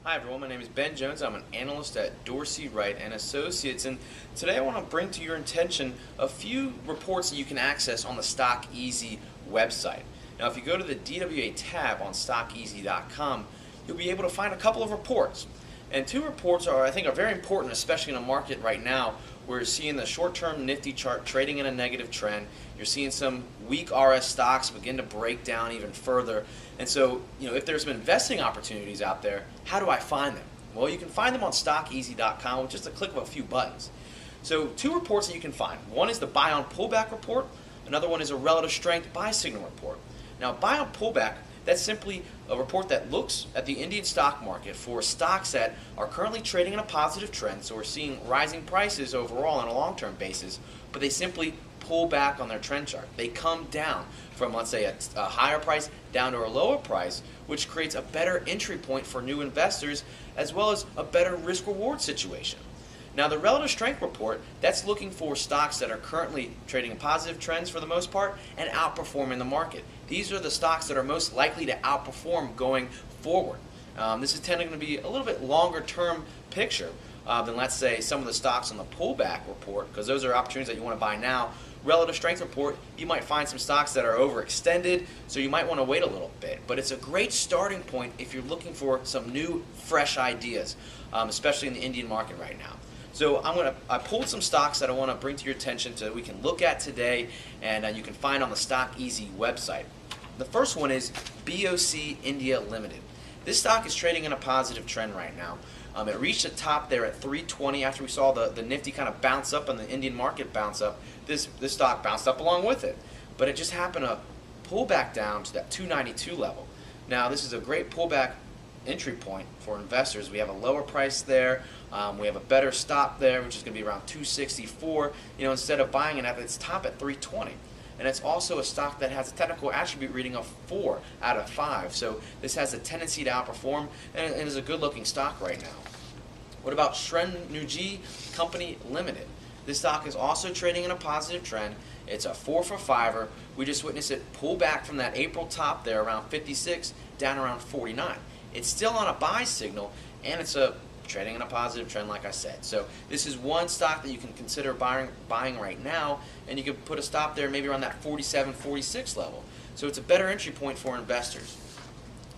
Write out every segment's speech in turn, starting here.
Hi everyone, my name is Ben Jones. I'm an analyst at Dorsey, Wright and Associates, and today I want to bring to your attention a few reports that you can access on the StockEasy website. Now, if you go to the DWA tab on StockEasy.com, you'll be able to find a couple of reports. And two reports I think are very important, especially in a market right now where you're seeing the short-term Nifty chart trading in a negative trend. You're seeing some weak RS stocks begin to break down even further. And so, if there's some investing opportunities out there, how do I find them? Well, you can find them on StockEasy.com with just a click of a few buttons. So, two reports that you can find. One is the Buy on Pullback report. Another one is a Relative Strength Buy Signal report. Now, Buy on Pullback, that's simply a report that looks at the Indian stock market for stocks that are currently trading in a positive trend, so we're seeing rising prices overall on a long-term basis, but they simply pull back on their trend chart. They come down from, let's say, a higher price down to a lower price, which creates a better entry point for new investors as well as a better risk-reward situation. Now, the Relative Strength report, that's looking for stocks that are currently trading in positive trends for the most part and outperforming the market. These are the stocks that are most likely to outperform going forward. This is tending to be a little bit longer term picture than, let's say, some of the stocks on the pullback report, because those are opportunities that you want to buy now. Relative Strength report, you might find some stocks that are overextended, so you might want to wait a little bit. But it's a great starting point if you're looking for some new, fresh ideas, especially in the Indian market right now. So I pulled some stocks that I want to bring to your attention we can look at today, and you can find on the StockEasy website. The first one is BOC India Limited. This stock is trading in a positive trend right now. It reached the top there at 320 after we saw the Nifty kind of bounce up and the Indian market bounce up. This stock bounced up along with it, but it just happened to pull back down to that 292 level. Now, this is a great pullback entry point for investors. We have a lower price there. We have a better stop there, which is going to be around 264. Instead of buying it at its top at 320. And it's also a stock that has a technical attribute reading of 4 out of 5. So this has a tendency to outperform, and it is a good-looking stock right now. What about Shrenuji Company Limited? This stock is also trading in a positive trend. It's a 4 for 5er. We just witnessed it pull back from that April top there around 56 down around 49. It's still on a buy signal, and it's trading in a positive trend, like I said. So this is one stock that you can consider buying right now, and you could put a stop there maybe around that 47, 46 level. So it's a better entry point for investors.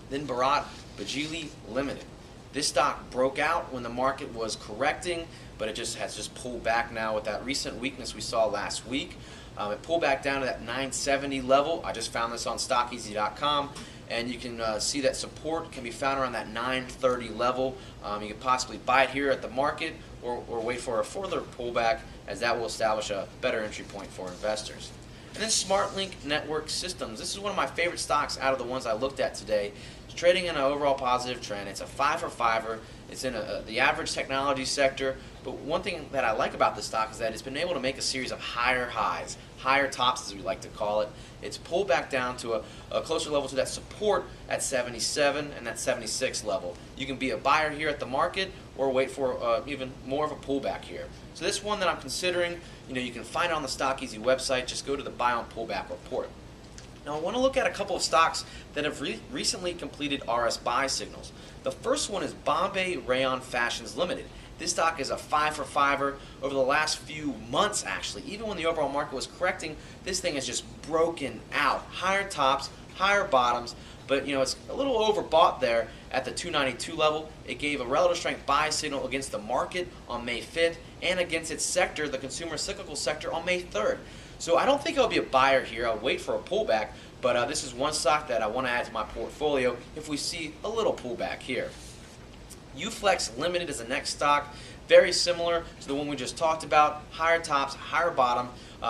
Then Bharat Bajili Limited. This stock broke out when the market was correcting, but it has just pulled back now with that recent weakness we saw last week. It pulled back down to that 970 level. I just found this on StockEasy.com. And you can see that support can be found around that 930 level. You could possibly buy it here at the market or wait for a further pullback, as that will establish a better entry point for investors. And then SmartLink Network Systems. This is one of my favorite stocks out of the ones I looked at today. It's trading in an overall positive trend. It's a 5 for 5er. It's in the average technology sector. But one thing that I like about this stock is that it's been able to make a series of higher highs, higher tops as we like to call it. It's pulled back down to a closer level to that support at 77 and that 76 level. You can be a buyer here at the market or wait for even more of a pullback here. So this one that I'm considering, you can find it on the StockEasy website. Just go to the Buy on Pullback report. Now I want to look at a couple of stocks that have recently completed RS buy signals. The first one is Bombay Rayon Fashions Limited. This stock is a 5 for 5er over the last few months, actually. Even when the overall market was correcting, this thing has just broken out. Higher tops, higher bottoms, but it's a little overbought there at the 292 level. It gave a relative strength buy signal against the market on May 5th and against its sector, the consumer cyclical sector, on May 3rd. So I don't think I'll be a buyer here. I'll wait for a pullback, but this is one stock that I want to add to my portfolio if we see a little pullback here. Uflex Limited is the next stock, very similar to the one we just talked about. Higher tops, higher bottom.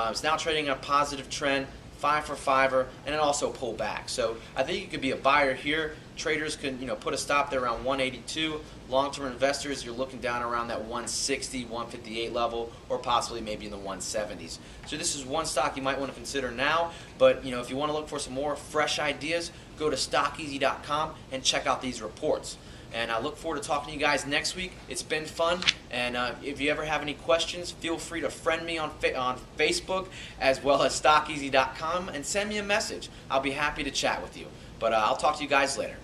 It's now trading in a positive trend, 5 for 5er, and it also pulled back. So I think you could be a buyer here. Traders can put a stop there around 182. Long-term investors, you're looking down around that 160, 158 level, or possibly maybe in the 170s. So this is one stock you might want to consider now, but if you want to look for some more fresh ideas, go to StockEasy.com and check out these reports. And I look forward to talking to you guys next week. It's been fun. And if you ever have any questions, feel free to friend me on Facebook as well as StockEasy.com and send me a message. I'll be happy to chat with you. But I'll talk to you guys later.